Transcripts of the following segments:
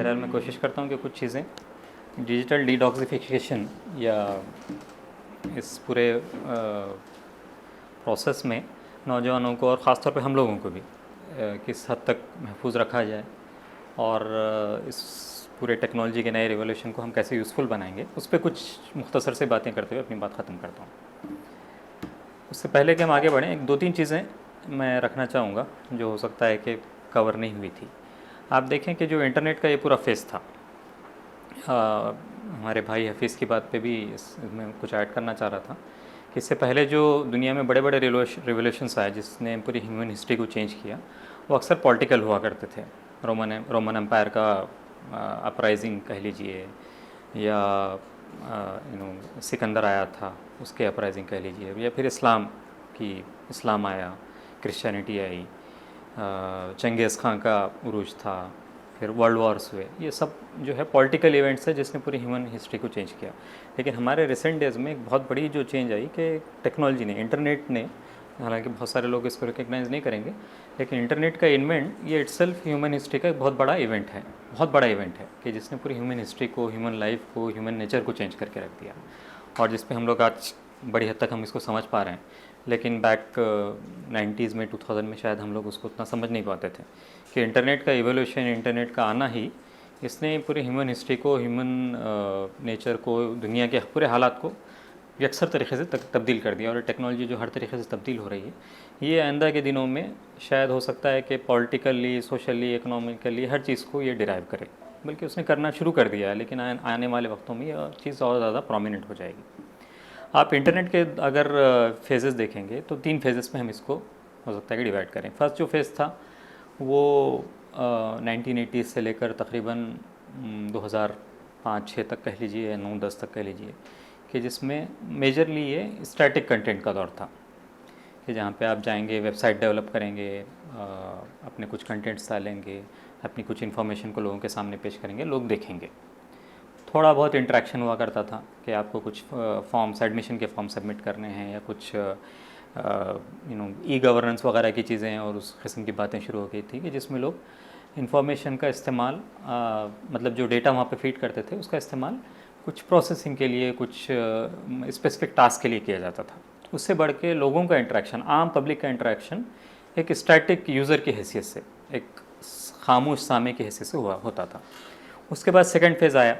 बहरहाल मैं कोशिश करता हूँ कि कुछ चीज़ें डिजिटल डिटॉक्सिफिकेशन या इस पूरे प्रोसेस में नौजवानों को और ख़ास तौर पे हम लोगों को भी किस हद तक महफूज रखा जाए और इस पूरे टेक्नोलॉजी के नए रिवोल्यूशन को हम कैसे यूज़फुल बनाएंगे, उस पर कुछ मुख्तसर से बातें करते हुए अपनी बात ख़त्म करता हूँ। उससे पहले कि हम आगे बढ़ें, एक दो तीन चीज़ें मैं रखना चाहूँगा जो हो सकता है कि कवर नहीं हुई थी। आप देखें कि जो इंटरनेट का ये पूरा फेज़ था, हमारे भाई हफीज़ की बात पे भी इसमें कुछ ऐड करना चाह रहा था कि इससे पहले जो दुनिया में बड़े बड़े रिवोल्यूशंस आए जिसने पूरी ह्यूमन हिस्ट्री को चेंज किया, वो अक्सर पॉलिटिकल हुआ करते थे। रोमन एम्पायर का अपराइजिंग कह लीजिए, या सिकंदर आया था उसके अपराइजिंग कह लीजिए, या फिर इस्लाम आया, क्रिश्चियनिटी आई, चंगेज़ खां का उरूज था, फिर वर्ल्ड वॉर्स हुए। ये सब जो है पॉलिटिकल इवेंट्स है जिसने पूरी ह्यूमन हिस्ट्री को चेंज किया। लेकिन हमारे रिसेंट डेज़ में एक बहुत बड़ी जो चेंज आई कि टेक्नोलॉजी ने, इंटरनेट ने, हालांकि बहुत सारे लोग इसको रिकग्नाइज़ नहीं करेंगे, लेकिन इंटरनेट का इन्वेंट ये इट्सेल्फ ह्यूमन हिस्ट्री का एक बहुत बड़ा इवेंट है, बहुत बड़ा इवेंट है कि जिसने पूरी ह्यूमन हिस्ट्री को, ह्यूमन लाइफ को, ह्यूमन नेचर को चेंज करके रख दिया, और जिस पे हम लोग आज बड़ी हद तक हम इसको समझ पा रहे हैं। लेकिन बैक 90s में, 2000 में शायद हम लोग उसको उतना समझ नहीं पाते थे कि इंटरनेट का इवोल्यूशन, इंटरनेट का आना ही इसने पूरी ह्यूमन हिस्ट्री को, ह्यूमन नेचर को, दुनिया के पूरे हालात को यकसर तरीके से तब्दील कर दिया। और टेक्नोलॉजी जो हर तरीके से तब्दील हो रही है, ये आइंदा के दिनों में शायद हो सकता है कि पॉलिटिकली, सोशली, इकोनॉमिकली हर चीज़ को ये डिराइव करे, बल्कि उसने करना शुरू कर दिया है। लेकिन आने वाले वक्तों में ये चीज़ और ज़्यादा प्रोमिनेंट हो जाएगी। आप इंटरनेट के अगर फेजेस देखेंगे तो 3 फेजेस में हम इसको हो सकता है कि डिवाइड करें। फर्स्ट जो फेज़ था वो 1980 से लेकर तकरीबन 2005-6 तक कह लीजिए, या 9-10 तक कह लीजिए, कि जिसमें मेजरली ये स्टैटिक कंटेंट का दौर था कि जहाँ पे आप जाएंगे, वेबसाइट डेवलप करेंगे, अपने कुछ कंटेंट्स डालेंगे, अपनी कुछ इन्फॉर्मेशन को लोगों के सामने पेश करेंगे, लोग देखेंगे। थोड़ा बहुत इंटरेक्शन हुआ करता था कि आपको कुछ फॉर्म्स, एडमिशन के फॉर्म सबमिट करने हैं, या कुछ ई गवर्नेंस वगैरह की चीज़ें और उस किस्म की बातें शुरू हो गई थी कि जिसमें लोग इन्फॉर्मेशन का इस्तेमाल, मतलब जो डेटा वहाँ पे फीड करते थे उसका इस्तेमाल कुछ प्रोसेसिंग के लिए, कुछ स्पेसिफिक टास्क के लिए किया जाता था। उससे बढ़ के लोगों का इंटरेक्शन, आम पब्लिक का इंटरेक्शन एक स्टैटिक यूज़र की हैसियत से, एक खामोश सामे की हैसियत से होता था। उसके बाद सेकंड फेज़ आया।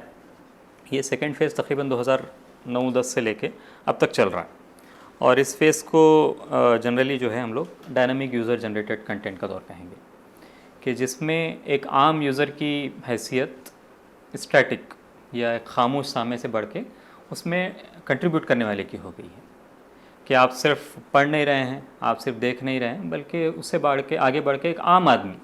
ये सेकंड फेज़ तकरीबन 2009-10 से लेके अब तक चल रहा है, और इस फेज़ को जनरली जो है हम लोग डायनामिक यूज़र जनरेटेड कंटेंट का दौर कहेंगे, कि जिसमें एक आम यूज़र की हैसियत स्टैटिक या एक खामोश सामे से बढ़ के उसमें कंट्रीब्यूट करने वाले की हो गई है, कि आप सिर्फ पढ़ नहीं रहे हैं, आप सिर्फ देख नहीं रहे हैं, बल्कि उससे आगे बढ़ के एक आम आदमी,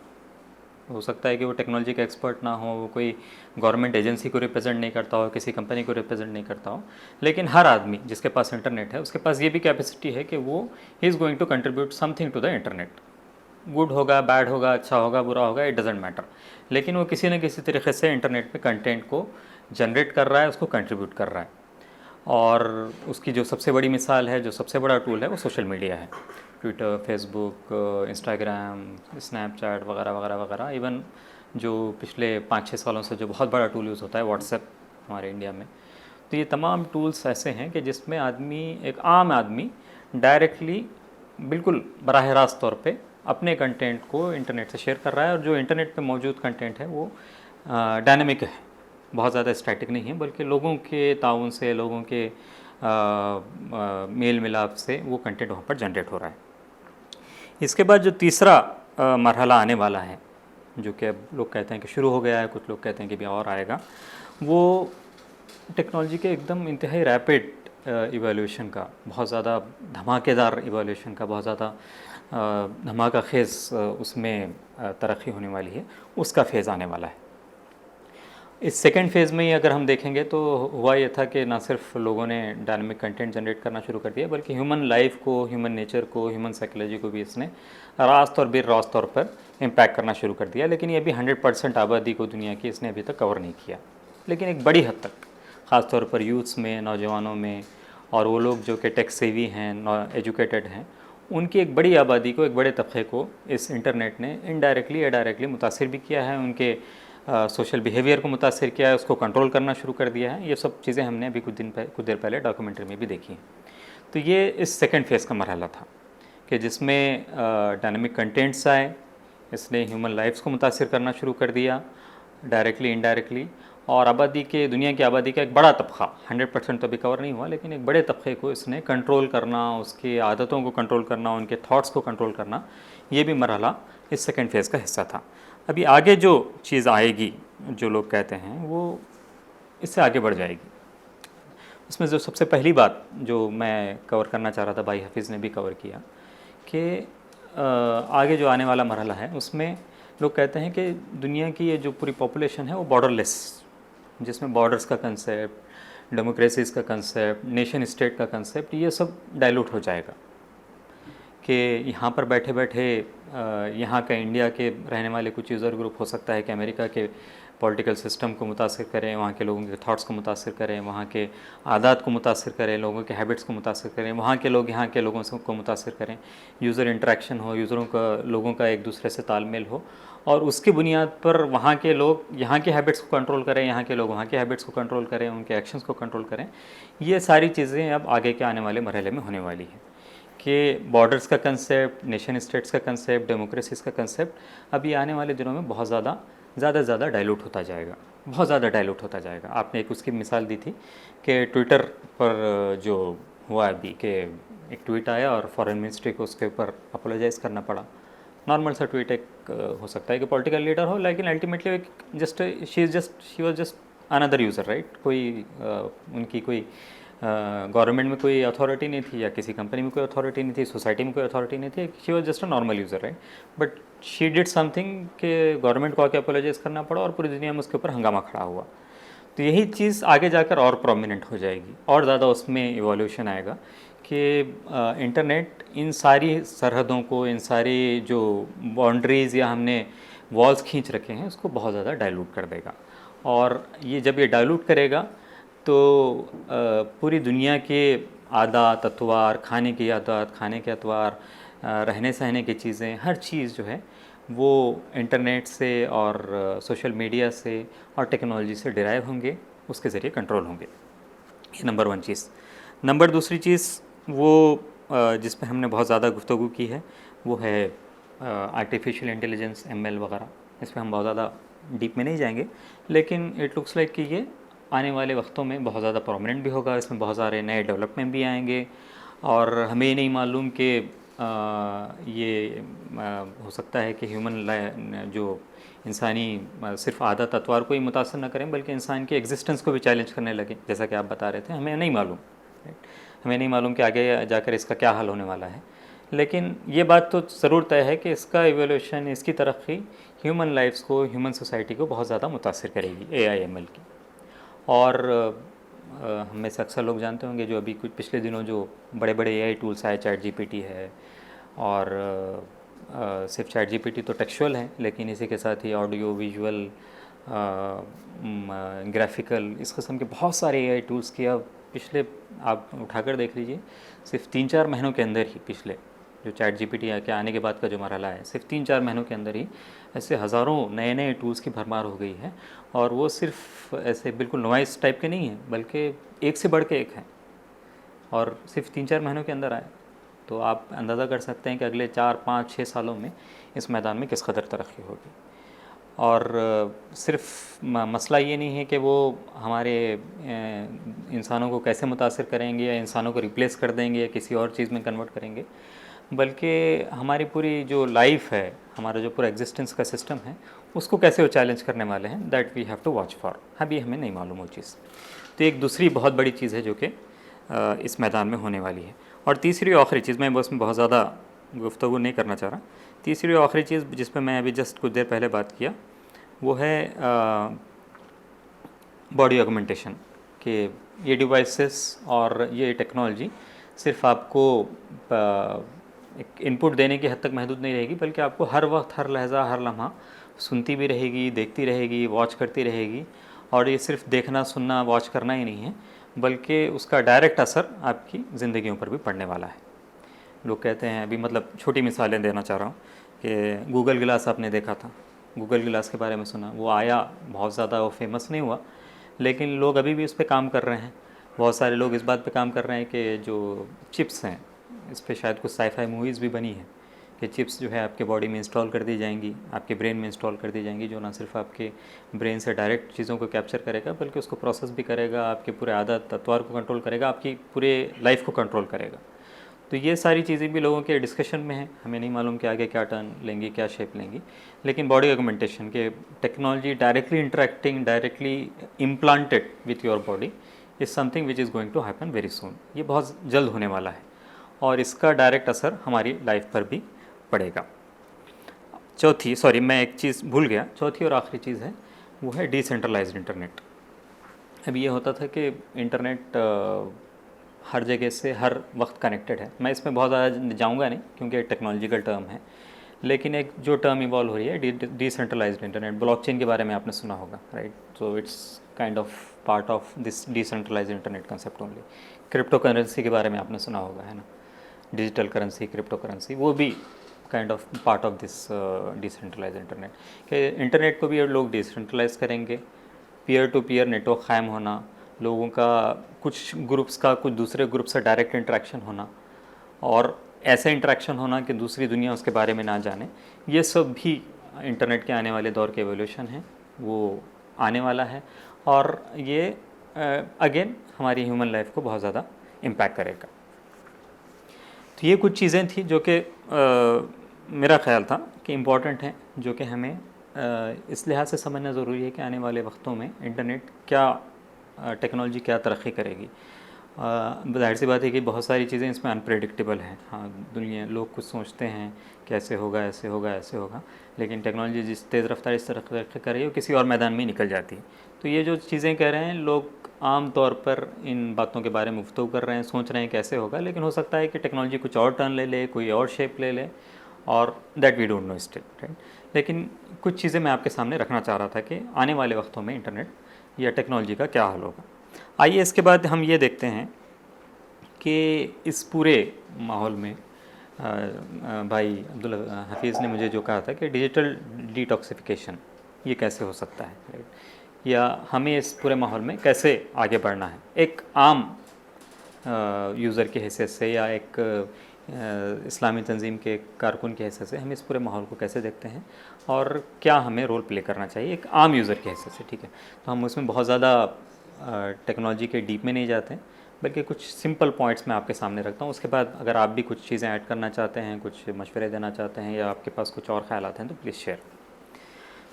हो सकता है कि वो टेक्नोलॉजी का एक्सपर्ट ना हो, वो कोई गवर्नमेंट एजेंसी को रिप्रेजेंट नहीं करता हो, किसी कंपनी को रिप्रेजेंट नहीं करता हो, लेकिन हर आदमी जिसके पास इंटरनेट है उसके पास ये भी कैपेसिटी है कि वो he is going to contribute something to the internet. Good होगा, बैड होगा, अच्छा होगा, बुरा होगा, इट डजेंट मैटर, लेकिन वो किसी न किसी तरीके से इंटरनेट पे कंटेंट को जनरेट कर रहा है, उसको कंट्रीब्यूट कर रहा है। और उसकी जो सबसे बड़ी मिसाल है, जो सबसे बड़ा टूल है, वो सोशल मीडिया है। ट्विटर, फेसबुक, इंस्टाग्राम, स्नैपचैट वगैरह वगैरह वगैरह। इवन जो पिछले 5-6 सालों से जो बहुत बड़ा टूल यूज़ होता है, व्हाट्सएप हमारे इंडिया में। तो ये तमाम टूल्स ऐसे हैं कि जिसमें आदमी, एक आम आदमी डायरेक्टली, बिल्कुल बराह रास्त तौर पे अपने कंटेंट को इंटरनेट से शेयर कर रहा है। और जो इंटरनेट पे मौजूद कंटेंट है वो डायनेमिक है, बहुत ज़्यादा स्टैटिक नहीं है, बल्कि लोगों के ताउन से, लोगों के मेल मिलाप से वो कंटेंट वहाँ पर जनरेट हो रहा है। इसके बाद जो तीसरा मरहला आने वाला है, जो कि अब लोग कहते हैं कि शुरू हो गया है, कुछ लोग कहते हैं कि भी और आएगा, वो टेक्नोलॉजी के एकदम इंतहाई रैपिड इवोल्यूशन का, बहुत ज़्यादा धमाकेदार इवोल्यूशन का, बहुत ज़्यादा धमाका खेज़ उसमें तरक्की होने वाली है, उसका फेज़ आने वाला है। इस सेकेंड फेज़ में ही अगर हम देखेंगे तो हुआ ये था कि ना सिर्फ लोगों ने डायनामिक कंटेंट जनरेट करना शुरू कर दिया, बल्कि ह्यूमन लाइफ को, ह्यूमन नेचर को, ह्यूमन साइकोलॉजी को भी इसने रास्त और बेरास्त तौर पर इम्पैक्ट करना शुरू कर दिया। लेकिन ये भी 100% आबादी को दुनिया की इसने अभी तक कवर नहीं किया, लेकिन एक बड़ी हद तक, ख़ास तौर पर यूथ्स में, नौजवानों में, और वो लोग जो कि टेक सेवी हैं, एजुकेटेड हैं, उनकी एक बड़ी आबादी को, एक बड़े तबके को इस इंटरनेट ने इनडायरेक्टली या डायरेक्टली मुतासिर भी किया है। उनके सोशल बिहेवियर को मुतासिर किया है, उसको कंट्रोल करना शुरू कर दिया है। ये सब चीज़ें हमने अभी कुछ देर पहले डॉक्यूमेंट्री में भी देखी हैं। तो ये इस सेकेंड फेज़ का मरहला था कि जिसमें डायनामिक कंटेंट्स आए, इसने ह्यूमन लाइफ्स को मुतासिर करना शुरू कर दिया डायरेक्टली इनडायरेक्टली, और दुनिया की आबादी का एक बड़ा तबका, 100% तो अभी कवर नहीं हुआ, लेकिन एक बड़े तबके को इसने कंट्रोल करना, उसकी आदतों को कंट्रोल करना, उनके थॉट्स को कंट्रोल करना, ये भी मरहला इस सेकेंड फेज़ का हिस्सा था। अभी आगे जो चीज़ आएगी, जो लोग कहते हैं, वो इससे आगे बढ़ जाएगी। उसमें जो सबसे पहली बात जो मैं कवर करना चाह रहा था, भाई हफीज़ ने भी कवर किया, कि आगे जो आने वाला मरहला है उसमें लोग कहते हैं कि दुनिया की ये जो पूरी पॉपुलेशन है वो बॉर्डरलेस, जिसमें बॉर्डर्स का कंसेप्ट, डेमोक्रेसीज़ का कंसेप्ट, नेशन स्टेट का कंसेप्ट, ये सब डाइल्यूट हो जाएगा। कि यहाँ पर बैठे बैठे यहाँ का इंडिया के रहने वाले कुछ यूज़र ग्रुप हो सकता है कि अमेरिका के पॉलिटिकल सिस्टम को मुतासिर करें, वहाँ के लोगों के थॉट्स को मुतासिर करें, वहाँ के आदात को मुतासिर करें, लोगों के हैबिट्स को मुतासिर करें, वहाँ के लोग यहाँ के लोगों को मुतासिर करें, यूज़र इंटरेक्शन हो, लोगों का एक दूसरे से तालमेल हो, और उसकी बुनियाद पर वहाँ के लोग यहाँ के हैबिट्स को कंट्रोल करें, यहाँ के लोग वहाँ के हैबिट्स को कंट्रोल करें, उनके एक्शंस को कंट्रोल करें। ये सारी चीज़ें अब आगे के आने वाले मरहले में होने वाली हैं कि बॉर्डर्स का कंसेप्ट, नेशन स्टेट्स का कंसेप्ट, डेमोक्रेसीज़ का कंसेप्ट अभी आने वाले दिनों में बहुत ज़्यादा डाइल्यूट होता जाएगा, बहुत ज़्यादा डाइल्यूट होता जाएगा। आपने एक उसकी मिसाल दी थी कि ट्विटर पर जो हुआ अभी कि एक ट्वीट आया और फॉरेन मिनिस्ट्री को उसके ऊपर अपोलोजाइज़ करना पड़ा। नॉर्मल सा ट्वीट एक हो सकता है कि पॉलिटिकल लीडर हो, लेकिन ultimately she was just another user, right. कोई उनकी कोई गवर्नमेंट में कोई अथॉरिटी नहीं थी, या किसी कंपनी में कोई अथॉरिटी नहीं थी, सोसाइटी में कोई अथॉरिटी नहीं थी, she was just a normal user, right. But she did something कि गवर्नमेंट को आके अपोलोजाइज़ करना पड़ा और पूरी दुनिया में उसके ऊपर हंगामा खड़ा हुआ। तो यही चीज़ आगे जाकर और प्रोमिनेंट हो जाएगी, और ज़्यादा उसमें इवोल्यूशन आएगा कि इंटरनेट इन सारी सरहदों को, इन सारी जो बाउंड्रीज़ या हमने वॉल्स खींच रखे हैं, उसको बहुत ज़्यादा डाइल्यूट कर देगा। और ये जब ये डाइल्यूट करेगा तो पूरी दुनिया के आदात अतवार, खाने की आदत, खाने के अतवार, रहने सहने की चीज़ें, हर चीज़ जो है वो इंटरनेट से और सोशल मीडिया से और टेक्नोलॉजी से डिराइव होंगे, उसके ज़रिए कंट्रोल होंगे। ये नंबर 1 चीज़। नंबर 2 चीज़ वो जिस पे हमने बहुत ज़्यादा गुफ्तगू की है, वो है आर्टिफिशियल इंटेलिजेंस, ML वगैरह। इस पर हम बहुत ज़्यादा डीप में नहीं जाएंगे, लेकिन इट लुक्स लाइक कि ये आने वाले वक्तों में बहुत ज़्यादा प्रोमिनेंट भी होगा, इसमें बहुत सारे नए डेवलपमेंट भी आएंगे, और हमें ये नहीं मालूम कि ये हो सकता है कि जो इंसानी सिर्फ आदत अतवार को ही मुतासर न करें, बल्कि इंसान की एग्जिस्टेंस को भी चैलेंज करने लगे, जैसा कि आप बता रहे थे। हमें नहीं मालूम, हमें नहीं मालूम कि आगे जाकर इसका क्या हाल होने वाला है, लेकिन ये बात तो ज़रूर तय है कि इसका इवोल्यूशन, इसकी तरक्की ह्यूमन लाइफ्स को, ह्यूमन सोसाइटी को बहुत ज़्यादा मुतासर करेगी, AI ML की। और हम में से अक्सर लोग जानते होंगे जो अभी कुछ पिछले दिनों जो बड़े बड़े AI टूल्स आए, ChatGPT है, और सिर्फ ChatGPT तो टेक्सचुअल है, लेकिन इसी के साथ ही ऑडियो, विजुअल, ग्राफिकल, इस किस्म के बहुत सारे AI टूल्स की अब पिछले, आप उठाकर देख लीजिए, सिर्फ 3-4 महीनों के अंदर ही, पिछले जो ChatGPT के आने के बाद का जो मरहला है, सिर्फ 3-4 महीनों के अंदर ही ऐसे हज़ारों नए नए टूल्स की भरमार हो गई है। और वो सिर्फ ऐसे बिल्कुल नॉइस टाइप के नहीं हैं, बल्कि एक से बढ़ के एक हैं, और सिर्फ 3-4 महीनों के अंदर आए। तो आप अंदाज़ा कर सकते हैं कि अगले 4-5-6 सालों में इस मैदान में किस कदर तरक्की होगी। और सिर्फ मसला ये नहीं है कि वो हमारे इंसानों को कैसे मुतासिर करेंगे, या इंसानों को रिप्लेस कर देंगे, या किसी और चीज़ में कन्वर्ट करेंगे, बल्कि हमारी पूरी जो लाइफ है, हमारा जो पूरा एग्जिस्टेंस का सिस्टम है, उसको कैसे वो चैलेंज करने वाले हैं, that we have to watch for. अभी हमें नहीं मालूम वो चीज़। तो एक दूसरी बहुत बड़ी चीज़ है जो कि इस मैदान में होने वाली है। और तीसरी और आखिरी चीज़, मैं बस में बहुत ज़्यादा गुफ्तगू नहीं करना चाह रहा, तीसरी और आखिरी चीज़ जिस पर मैं अभी जस्ट कुछ देर पहले बात किया, वो है बॉडी ऑगमेंटेशन। कि ये डिवाइसेस और ये टेक्नोलॉजी सिर्फ आपको एक इनपुट देने की हद तक महदूद नहीं रहेगी, बल्कि आपको हर वक्त, हर लहजा, हर लम्हा सुनती भी रहेगी, देखती रहेगी, वॉच करती रहेगी। और ये सिर्फ देखना, सुनना, वॉच करना ही नहीं है, बल्कि उसका डायरेक्ट असर आपकी ज़िंदगियों पर भी पड़ने वाला है। लोग कहते हैं, अभी मतलब छोटी मिसालें देना चाह रहा हूँ, कि गूगल ग्लास आपने देखा था, गूगल ग्लास के बारे में सुना, वो आया, बहुत ज़्यादा वो फेमस नहीं हुआ, लेकिन लोग अभी भी उस पर काम कर रहे हैं। बहुत सारे लोग इस बात पे काम कर रहे हैं कि जो चिप्स हैं, इस पे शायद कुछ साईफाई मूवीज़ भी बनी हैं कि चिप्स जो है आपके बॉडी में इंस्टॉल कर दी जाएंगी, आपके ब्रेन में इंस्टॉल कर दी जाएंगी, जो ना सिर्फ आपके ब्रेन से डायरेक्ट चीज़ों को कैप्चर करेगा बल्कि उसको प्रोसेस भी करेगा, आपके पूरे आदत तत्वार को कंट्रोल करेगा, आपकी पूरे लाइफ को कंट्रोल करेगा। तो ये सारी चीज़ें भी लोगों के डिस्कशन में हैं, हमें नहीं मालूम कि आगे क्या टर्न लेंगी, क्या शेप लेंगी, लेकिन बॉडी ऑगमेंटेशन के technology directly interacting, directly implanted with your body is something which is going to happen very soon. ये बहुत जल्द होने वाला है और इसका डायरेक्ट असर हमारी लाइफ पर भी पड़ेगा। मैं एक चीज़ भूल गया, चौथी और आखिरी चीज़ है, वो है डिसेंट्रलाइज्ड इंटरनेट। अभी ये होता था कि इंटरनेट हर जगह से हर वक्त कनेक्टेड है। मैं इसमें बहुत ज़्यादा जाऊंगा नहीं क्योंकि टेक्नोलॉजिकल टर्म है, लेकिन एक जो टर्म इवॉल्व हो रही है डिसेंट्रलाइज्ड इंटरनेट, ब्लॉकचेन के बारे में आपने सुना होगा, right? So it's kind of part of this decentralised internet concept only. Crypto currency के बारे में आपने सुना होगा, है ना? डिजिटल करेंसी, क्रिप्टो करेंसी, वो भी kind of part of this decentralised internet. कि इंटरनेट को भी लोग डिसेंट्रलाइज करेंगे, पीयर टू पीयर नेटवर्क कायम होना, लोगों का कुछ ग्रुप्स का कुछ दूसरे ग्रुप से डायरेक्ट इंटरेक्शन होना और ऐसे इंटरेक्शन होना कि दूसरी दुनिया उसके बारे में ना जाने, ये सब भी इंटरनेट के आने वाले दौर के एवोल्यूशन है, वो आने वाला है और ये अगेन हमारी ह्यूमन लाइफ को बहुत ज़्यादा इम्पैक्ट करेगा। तो ये कुछ चीज़ें थी जो कि मेरा ख्याल था कि इम्पॉर्टेंट हैं, जो कि हमें इस लिहाज से समझना ज़रूरी है कि आने वाले वक्तों में इंटरनेट क्या टेक्नोलॉजी क्या तरक्की करेगी। ज़ाहिर सी बात है कि बहुत सारी चीज़ें इसमें अनप्रेडिक्टेबल हैं। हाँ, दुनिया लोग कुछ सोचते हैं कि ऐसे होगा, ऐसे होगा, ऐसे होगा, लेकिन टेक्नोलॉजी जिस तेज़ रफ्तार से तरक्की कर रही है वो किसी और मैदान में निकल जाती है। तो ये जो चीज़ें कह रहे हैं लोग आम तौर पर इन बातों के बारे में गुफ्तगू कर रहे हैं, सोच रहे हैं कैसे होगा, लेकिन हो सकता है कि टेक्नोलॉजी कुछ और टर्न ले ले, कोई और शेप ले ले, और that we don't know still, right? लेकिन कुछ चीज़ें मैं आपके सामने रखना चाह रहा था कि आने वाले वक्तों में इंटरनेट या टेक्नोलॉजी का क्या हाल होगा। आइए इसके बाद हम ये देखते हैं कि इस पूरे माहौल में भाई अब्दुल हफीज़ ने मुझे जो कहा था कि डिजिटल डिटॉक्सिफिकेशन ये कैसे हो सकता है, राइट? या हमें इस पूरे माहौल में कैसे आगे बढ़ना है, एक आम यूज़र की हैसियत से या एक इस्लामी तंजीम के कारकुन की हैसियत से हम इस पूरे माहौल को कैसे देखते हैं और क्या हमें रोल प्ले करना चाहिए एक आम यूज़र की हैसियत से, ठीक है? तो हम उसमें बहुत ज़्यादा टेक्नोलॉजी के डीप में नहीं जाते हैं, बल्कि कुछ सिंपल पॉइंट्स मैं आपके सामने रखता हूँ। उसके बाद अगर आप भी कुछ चीज़ें ऐड करना चाहते हैं, कुछ मशवरे देना चाहते हैं या आपके पास कुछ और ख़यालात हैं तो प्लीज़ शेयर।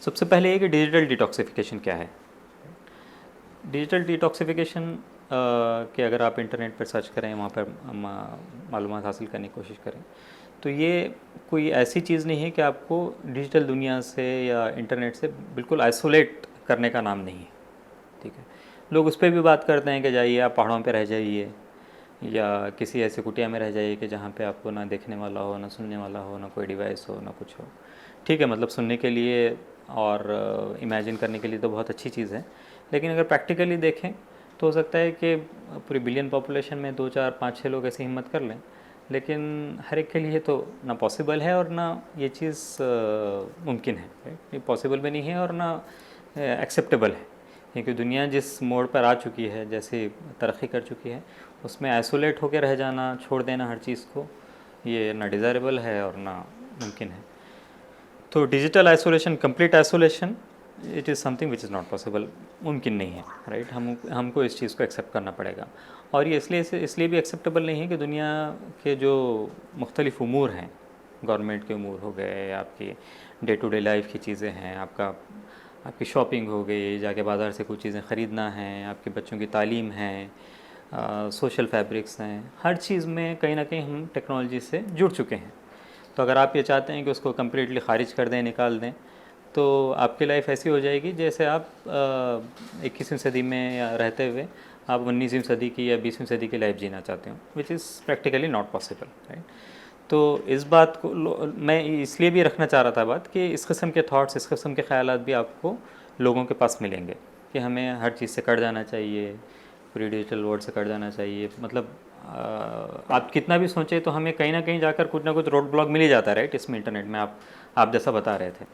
सबसे पहले ये कि डिजिटल डिटॉक्सिफिकेशन क्या है। डिजिटल डिटॉक्सिफिकेशन कि अगर आप इंटरनेट पर सर्च करें, वहाँ पर मालूमात हासिल करने की कोशिश करें, तो ये कोई ऐसी चीज़ नहीं है कि आपको डिजिटल दुनिया से या इंटरनेट से बिल्कुल आइसोलेट करने का नाम नहीं है, ठीक है? लोग उस पर भी बात करते हैं कि जाइए आप पहाड़ों पे रह जाइए या किसी ऐसे कुटिया में रह जाइए कि जहाँ पे आपको ना देखने वाला हो, ना सुनने वाला हो, ना कोई डिवाइस हो, ना कुछ हो। ठीक है, मतलब सुनने के लिए और इमेजिन करने के लिए तो बहुत अच्छी चीज़ है, लेकिन अगर प्रैक्टिकली देखें तो हो सकता है कि पूरी बिलियन पॉपुलेशन में 2, 4, 5, 6 लोग ऐसी हिम्मत कर लें, लेकिन हर एक के लिए तो ना पॉसिबल है और ना ये चीज़ मुमकिन है, राइट? ये पॉसिबल भी नहीं है और ना एक्सेप्टेबल है, क्योंकि दुनिया जिस मोड़ पर आ चुकी है, जैसे तरक्की कर चुकी है, उसमें आइसोलेट होकर रह जाना, छोड़ देना हर चीज़ को, ये ना डिज़ायरेबल है और ना मुमकिन है। तो digital isolation, complete isolation, it is something which is not possible, मुमकिन नहीं है, राइट? हमको इस चीज़ को एक्सेप्ट करना पड़ेगा। और ये इसलिए भी एक्सेप्टेबल नहीं है कि दुनिया के जो मुख्तलिफ उमूर हैं, गवर्नमेंट के उमूर हो गए, आपकी डे टू डे लाइफ की चीज़ें हैं, आपकी शॉपिंग हो गई, जाके बाज़ार से कुछ चीज़ें ख़रीदना है, आपके बच्चों की तालीम है, सोशल फैब्रिक्स हैं, हर चीज़ में कहीं ना कहीं हम टेक्नोलॉजी से जुड़ चुके हैं। तो अगर आप ये चाहते हैं कि उसको कम्प्लीटली ख़ारिज कर दें, निकाल दें, तो आपकी लाइफ ऐसी हो जाएगी जैसे आप 21वीं सदी में या रहते हुए आप 19वीं सदी की या 20वीं सदी की लाइफ जीना चाहते हो, which is practically not possible, right? तो इस बात को मैं इसलिए भी रखना चाह रहा था बात कि इस किस्म के थॉट्स, इस किस्म के ख्यालात भी आपको लोगों के पास मिलेंगे कि हमें हर चीज़ से कट जाना चाहिए, पूरी डिजिटल वर्ल्ड से कट जाना चाहिए। मतलब आप कितना भी सोचें तो हमें कहीं ना कहीं जाकर कुछ ना कुछ रोड ब्लॉक मिल ही जाता है, राइट? इसमें इंटरनेट में आप जैसा बता रहे थे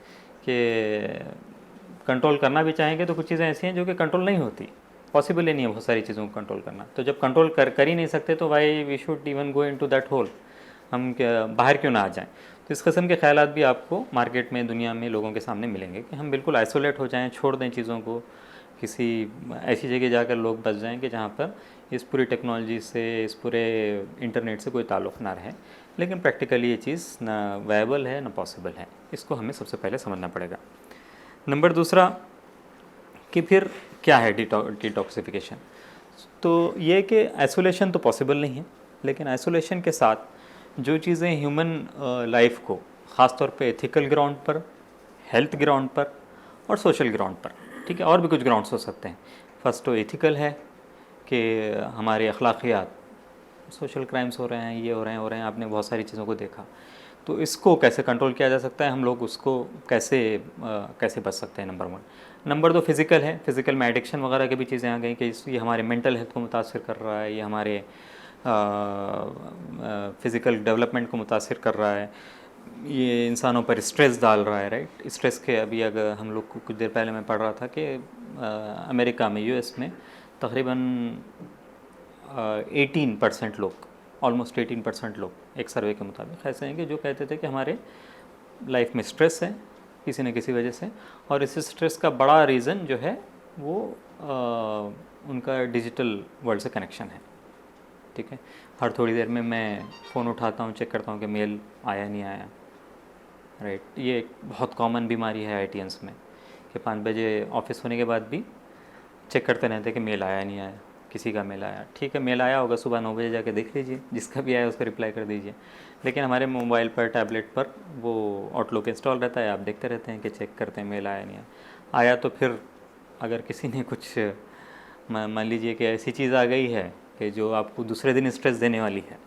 कि कंट्रोल करना भी चाहेंगे तो कुछ चीज़ें ऐसी हैं जो कि कंट्रोल नहीं होती, पॉसिबल ही नहीं है बहुत सारी चीज़ों को कंट्रोल करना। तो जब कंट्रोल कर ही नहीं सकते तो why we should even go into that hole, हम बाहर क्यों ना आ जाएं। तो इस किस्म के ख्यालात भी आपको मार्केट में, दुनिया में लोगों के सामने मिलेंगे कि हम बिल्कुल आइसोलेट हो जाएं, छोड़ दें चीज़ों को, किसी ऐसी जगह जाकर लोग बस जाएं कि जहाँ पर इस पूरी टेक्नोलॉजी से, इस पूरे इंटरनेट से कोई ताल्लुक़ ना रहे। लेकिन प्रैक्टिकली ये चीज़ ना वायबल है ना पॉसिबल है, इसको हमें सबसे पहले समझना पड़ेगा। नंबर दूसरा कि फिर क्या है डिटॉक्सिफिकेशन। तो ये कि आइसोलेशन तो पॉसिबल नहीं है, लेकिन आइसोलेशन के साथ जो चीज़ें ह्यूमन लाइफ को ख़ास तौर पे एथिकल ग्राउंड पर, हेल्थ ग्राउंड पर और सोशल ग्राउंड पर, ठीक है, और भी कुछ ग्राउंड्स हो सकते हैं। फर्स्ट तो एथिकल है कि हमारे अखलाकियात, सोशल क्राइम्स हो रहे हैं, ये हो रहे हैं, आपने बहुत सारी चीज़ों को देखा। तो इसको कैसे कंट्रोल किया जा सकता है, हम लोग उसको कैसे बच सकते हैं, नंबर वन। नंबर दो फिज़िकल है। फिज़िकल में एडिक्शन वगैरह की भी चीज़ें आ गई कि ये हमारे मेंटल हेल्थ को मुतासिर कर रहा है, ये हमारे फ़िज़िकल डेवलपमेंट को मुतासिर कर रहा है, ये इंसानों पर स्ट्रेस डाल रहा है, राइट। स्ट्रेस के अभी अगर हम लोग को कुछ देर पहले मैं पढ़ रहा था कि अमेरिका में, यूएस में तकरीबन 18% लोग, ऑलमोस्ट 18% लोग एक सर्वे के मुताबिक ऐसे हैं कि जो कहते थे कि हमारे लाइफ में स्ट्रेस है किसी न किसी वजह से, और इस स्ट्रेस का बड़ा रीज़न जो है वो उनका डिजिटल वर्ल्ड से कनेक्शन है, ठीक है। हर थोड़ी देर में मैं फ़ोन उठाता हूँ, चेक करता हूँ कि मेल आया नहीं आया, राइट। ये एक बहुत कॉमन बीमारी है आईटीएंस में कि 5 बजे ऑफिस होने के बाद भी चेक करते रहते हैं कि मेल आया नहीं आया, किसी का मेल आया, ठीक है, मेल आया होगा, सुबह 9 बजे जाके देख लीजिए, जिसका भी आया उसको रिप्लाई कर दीजिए। लेकिन हमारे मोबाइल पर, टैबलेट पर वो आउटलुक इंस्टॉल रहता है, आप देखते रहते हैं कि चेक करते हैं मेल आया नहीं आया। तो फिर अगर किसी ने कुछ मान लीजिए कि ऐसी चीज़ आ गई है कि जो आपको दूसरे दिन स्ट्रेस देने वाली है,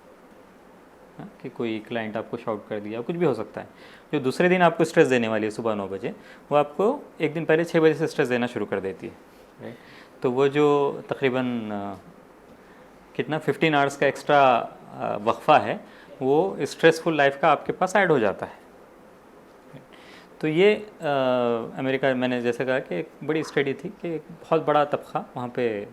कि कोई क्लाइंट आपको शाउट कर दिया, कुछ भी हो सकता है, जो दूसरे दिन आपको स्ट्रेस देने वाली है सुबह 9 बजे, वो आपको एक दिन पहले 6 बजे से स्ट्रेस देना शुरू कर देती है, राइट। तो वो जो तकरीबन कितना 15 आवर्स का एक्स्ट्रा वक्फ़ा है, वो स्ट्रेसफुल लाइफ का आपके पास ऐड हो जाता है। तो ये अमेरिका, मैंने जैसे कहा कि एक बड़ी स्टडी थी कि एक बहुत बड़ा तबका वहाँ पे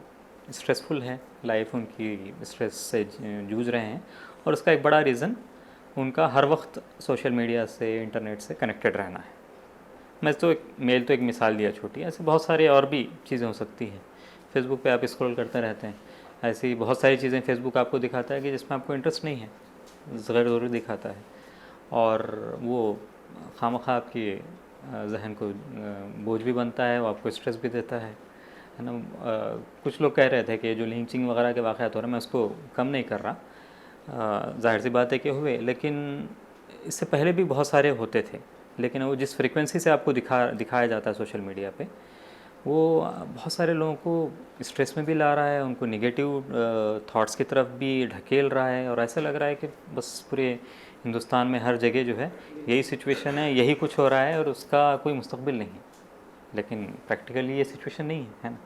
स्ट्रेसफुल है, लाइफ उनकी स्ट्रेस से जूझ रहे हैं, और उसका एक बड़ा रीज़न उनका हर वक्त सोशल मीडिया से, इंटरनेट से कनेक्टेड रहना है। मैं तो एक मिसाल दिया छोटी, ऐसे बहुत सारे और भी चीज़ें हो सकती हैं। फेसबुक पे आप स्क्रॉल करते रहते हैं, ऐसी बहुत सारी चीज़ें फेसबुक आपको दिखाता है कि जिसमें आपको इंटरेस्ट नहीं है, गैर ज़रूरी दिखाता है, और वो खामखा आपके जहन को बोझ भी बनता है, वो आपको स्ट्रेस भी देता है ना। कुछ लोग कह रहे थे कि जो लिंचिंग वगैरह के वाक़यात हो रहे हैं, मैं उसको कम नहीं कर रहा, जाहिर सी बात है कि हुए, लेकिन इससे पहले भी बहुत सारे होते थे। लेकिन वो जिस फ्रीक्वेंसी से आपको दिखाया जाता है सोशल मीडिया पे, वो बहुत सारे लोगों को स्ट्रेस में भी ला रहा है, उनको नेगेटिव थॉट्स की तरफ भी ढकेल रहा है, और ऐसा लग रहा है कि बस पूरे हिंदुस्तान में हर जगह जो है यही सिचुएशन है, यही कुछ हो रहा है और उसका कोई मुस्तकबिल नहीं है। लेकिन प्रैक्टिकली ये सिचुएशन नहीं है ना।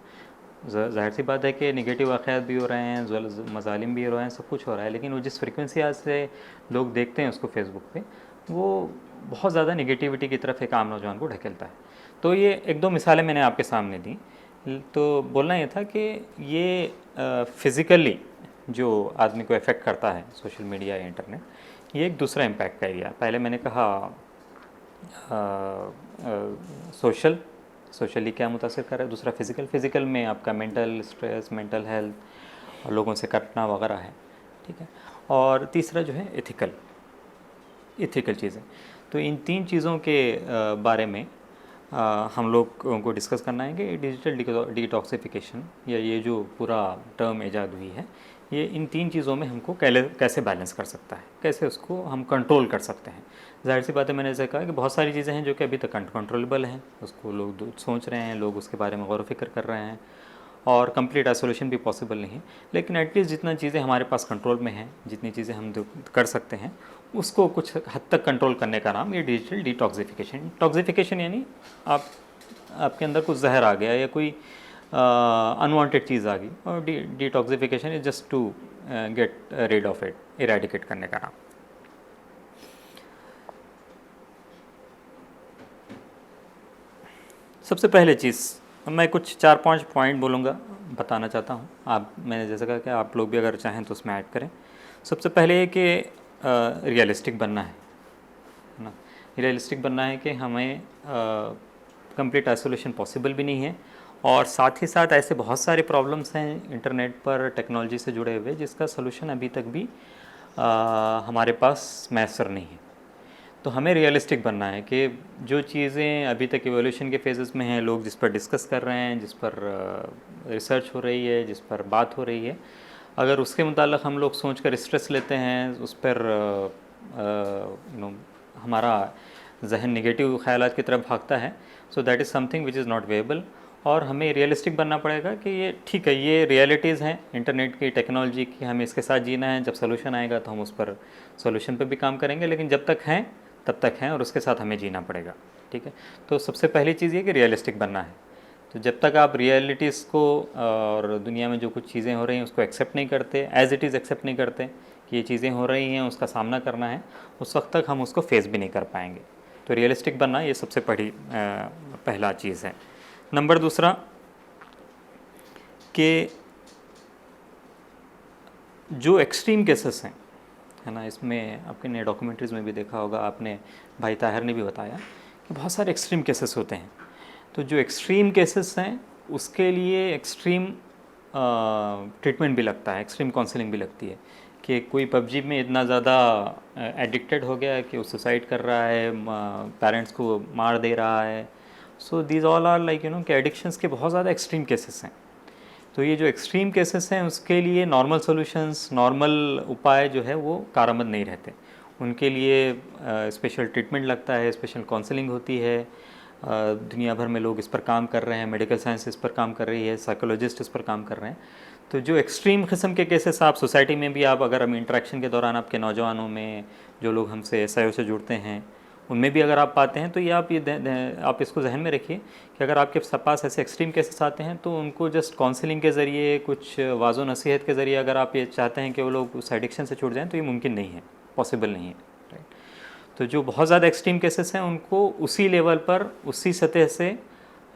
जाहिर सी बात है कि नेगेटिव वाक़यात भी हो रहे हैं, मज़ालिम भी हो रहे हैं, सब कुछ हो रहा है, लेकिन वो जिस फ्रीक्वेंसी आज से लोग देखते हैं उसको फेसबुक पे, वो बहुत ज़्यादा नेगेटिविटी की तरफ एक आम नौजवान को ढकेलता है। तो ये एक दो मिसालें मैंने आपके सामने दी। तो बोलना ये था कि ये फ़िज़िकली जो आदमी को इफ़ेक्ट करता है सोशल मीडिया या इंटरनेट, ये एक दूसरा इम्पैक्ट का एरिया। पहले मैंने कहा सोशली क्या मुतासिर कर रहा है, दूसरा फ़िज़िकल में आपका मेंटल स्ट्रेस, मेंटल हेल्थ और लोगों से कटना वगैरह है, ठीक है। और तीसरा जो है इथिकल चीज़ें। तो इन 3 चीज़ों के बारे में हम लोग को डिस्कस करना है कि डिजिटल डिटॉक्सिफिकेशन या ये जो पूरा टर्म ईजाद हुई है, ये इन 3 चीज़ों में हमको कैसे बैलेंस कर सकता है, कैसे उसको हम कंट्रोल कर सकते हैं। ज़ाहिर सी बात है, मैंने जैसे कहा कि बहुत सारी चीज़ें हैं जो कि अभी तक कंट्रोलेबल हैं, उसको लोग सोच रहे हैं, लोग उसके बारे में गौर व फिक्र कर रहे हैं, और कंप्लीट आइसोलेशन भी पॉसिबल नहीं है। लेकिन एटलीस्ट जितना चीज़ें हमारे पास कंट्रोल में हैं, जितनी चीज़ें हम कर सकते हैं, उसको कुछ हद तक कंट्रोल करने का नाम ये डिजिटल डिटॉक्सिफिकेशन यानी आपके अंदर कुछ जहर आ गया या कोई अनवांटेड चीज़ आ गई, और detoxification is just to get rid of it, eradicate करने का नाम। सबसे पहले चीज़ मैं कुछ 4-5 पॉइंट बोलूँगा, बताना चाहता हूँ। मैंने जैसा कहा कि आप लोग भी अगर चाहें तो उसमें ऐड करें। सबसे पहले ये कि रियलिस्टिक बनना है ना। रियलिस्टिक बनना है कि हमें कंप्लीट आइसोलेशन पॉसिबल भी नहीं है, और साथ ही साथ ऐसे बहुत सारे प्रॉब्लम्स हैं इंटरनेट पर टेक्नोलॉजी से जुड़े हुए जिसका सलूशन अभी तक भी हमारे पास मैसर नहीं है। तो हमें रियलिस्टिक बनना है कि जो चीज़ें अभी तक इवोल्यूशन के फेजेस में हैं, लोग जिस पर डिस्कस कर रहे हैं, जिस पर रिसर्च हो रही है, जिस पर बात हो रही है, अगर उसके मुताल्लिक हम लोग सोच कर स्ट्रेस लेते हैं, उस पर हमारा जहन नेगेटिव ख़यालात की तरफ भागता है, so that is something which is not viable. और हमें रियलिस्टिक बनना पड़ेगा कि ये ठीक है, ये रियलिटीज़ हैं इंटरनेट की, टेक्नोलॉजी की, हमें इसके साथ जीना है। जब सोल्यूशन आएगा तो हम उस पर सोल्यूशन पर भी काम करेंगे, लेकिन जब तक हैं तब तक हैं और उसके साथ हमें जीना पड़ेगा। ठीक है, तो सबसे पहली चीज़ ये कि रियलिस्टिक बनना है। तो जब तक आप रियलिटीज़ को और दुनिया में जो कुछ चीज़ें हो रही हैं उसको एक्सेप्ट नहीं करते, एज़ इट इज़ एक्सेप्ट नहीं करते कि ये चीज़ें हो रही हैं, उसका सामना करना है, उस वक्त तक हम उसको फेस भी नहीं कर पाएंगे। तो रियलिस्टिक बनना ये सबसे पहला चीज़ है। नंबर दूसरा कि जो एक्सट्रीम केसेस हैं, है ना, इसमें आपके ने डॉक्यूमेंट्रीज़ में भी देखा होगा, आपने भाई ताहिर ने भी बताया कि बहुत सारे एक्सट्रीम केसेस होते हैं। तो जो एक्सट्रीम केसेस हैं उसके लिए एक्सट्रीम ट्रीटमेंट भी लगता है, एक्सट्रीम काउंसलिंग भी लगती है। कि कोई पबजी में इतना ज़्यादा एडिक्टेड हो गया है कि वो सुसाइड कर रहा है, पेरेंट्स को मार दे रहा है। So these all are like कि एडिक्शंस के बहुत ज़्यादा एक्सट्रीम केसेस हैं। तो ये जो एक्सट्रीम केसेस हैं उसके लिए नॉर्मल सॉल्यूशंस, नॉर्मल उपाय जो है वो कारआमद नहीं रहते। उनके लिए स्पेशल ट्रीटमेंट लगता है, स्पेशल काउंसलिंग होती है। दुनिया भर में लोग इस पर काम कर रहे हैं, मेडिकल साइंस इस पर काम कर रही है, साइकोलॉजिस्ट इस पर काम कर रहे हैं। तो जो एक्सट्रीम किस्म के केसेस आप सोसाइटी में भी, आप अगर हम इंटरेक्शन के दौरान आपके नौजवानों में जो लोग हमसे SIO से जुड़ते हैं उनमें भी अगर आप पाते हैं, तो ये आप इसको जहन में रखिए कि अगर आपके पास ऐसे एक्सट्रीम केसेस आते हैं तो उनको जस्ट काउंसलिंग के ज़रिए, कुछ वाज़ो नसीहत के ज़रिए अगर आप ये चाहते हैं कि वो लोग उस एडिक्शन से छूट जाएँ, तो ये मुमकिन नहीं है, पॉसिबल नहीं है, राइट। तो जो बहुत ज़्यादा एक्सट्रीम केसेस हैं उनको उसी लेवल पर, उसी सतह से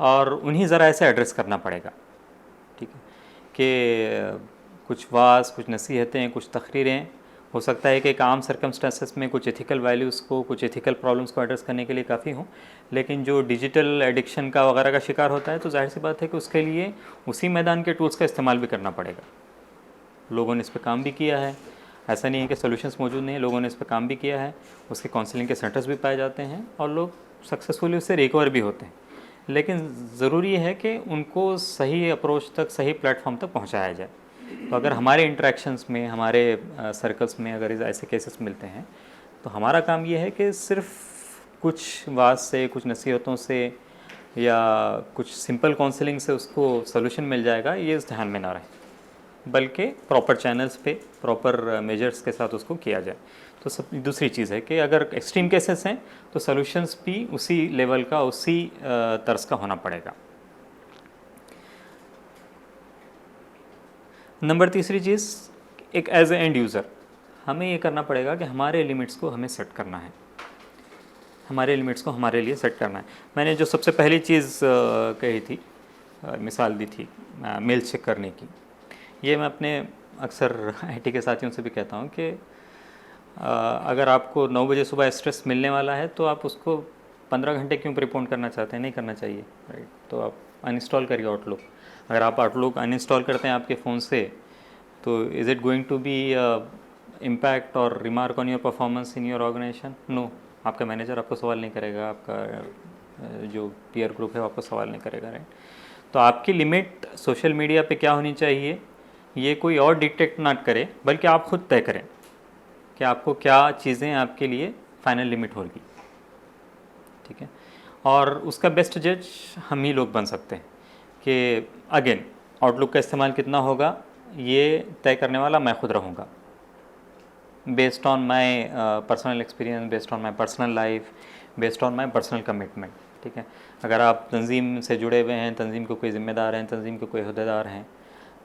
और उन्हीं ज़राए से एड्रेस करना पड़ेगा। ठीक है, कि कुछ वाज, कुछ नसीहतें, कुछ तकरीरें हो सकता है कि एक आम सर्कमस्टेंसेस में कुछ एथिकल वैल्यूज़ को, कुछ एथिकल प्रॉब्लम्स को एड्रेस करने के लिए काफ़ी हों, लेकिन जो डिजिटल एडिक्शन का वगैरह का शिकार होता है तो जाहिर सी बात है कि उसके लिए उसी मैदान के टूल्स का इस्तेमाल भी करना पड़ेगा। लोगों ने इस पर काम भी किया है, ऐसा नहीं है कि सोल्यूशंस मौजूद नहीं है, लोगों ने इस पर काम भी किया है, उसके काउंसलिंग के सेंटर्स भी पाए जाते हैं और लोग सक्सेसफुली उससे रिकवर भी होते हैं। लेकिन ज़रूरी है कि उनको सही अप्रोच तक, सही प्लेटफॉर्म तक पहुँचाया जाए। तो अगर हमारे इंटरेक्शंस में, हमारे सर्कल्स में अगर ऐसे केसेस मिलते हैं तो हमारा काम ये है कि सिर्फ कुछ वाज से, कुछ नसीहतों से या कुछ सिंपल काउंसलिंग से उसको सोल्यूशन मिल जाएगा, ये इस ध्यान में ना रहे, बल्कि प्रॉपर चैनल्स पे, प्रॉपर मेजर्स के साथ उसको किया जाए। तो दूसरी चीज़ है कि अगर एक्सट्रीम केसेस हैं तो सोल्यूशंस भी उसी लेवल का, उसी तर्ज का होना पड़ेगा। नंबर तीसरी चीज़, एक एज ए एंड यूज़र हमें ये करना पड़ेगा कि हमारे लिमिट्स को हमें सेट करना है, हमारे लिमिट्स को हमारे लिए सेट करना है। मैंने जो सबसे पहली चीज़ कही थी, मिसाल दी थी मेल चेक करने की, ये मैं अपने अक्सर IT के साथियों से भी कहता हूँ कि अगर आपको 9 बजे सुबह स्ट्रेस मिलने वाला है तो आप उसको 15 घंटे क्यों प्रीपोन करना चाहते हैं, नहीं करना चाहिए, राइट। तो आप अनइंस्टॉल करिए आउटलुक। अगर आप आउटलुक अनइंस्टॉल करते हैं आपके फ़ोन से, तो is it going to be impact और remark on your performance in your organization? No. आपका मैनेजर आपको सवाल नहीं करेगा, आपका जो पीयर ग्रुप है वो आपको सवाल नहीं करेगा, राइट। तो आपकी लिमिट सोशल मीडिया पे क्या होनी चाहिए, ये कोई और डिक्टेट ना करे, बल्कि आप खुद तय करें कि आपको क्या चीज़ें आपके लिए फाइनल लिमिट होगी। ठीक है, और उसका बेस्ट जज हम ही लोग बन सकते हैं कि अगेन आउटलुक का इस्तेमाल कितना होगा ये तय करने वाला मैं खुद रहूँगा, based on my personal experience, based on my personal life, based on my personal commitment. ठीक है, अगर आप तंजीम से जुड़े हुए हैं, तंजीम के कोई ज़िम्मेदार हैं, तंजीम के कोई अहदेदार हैं,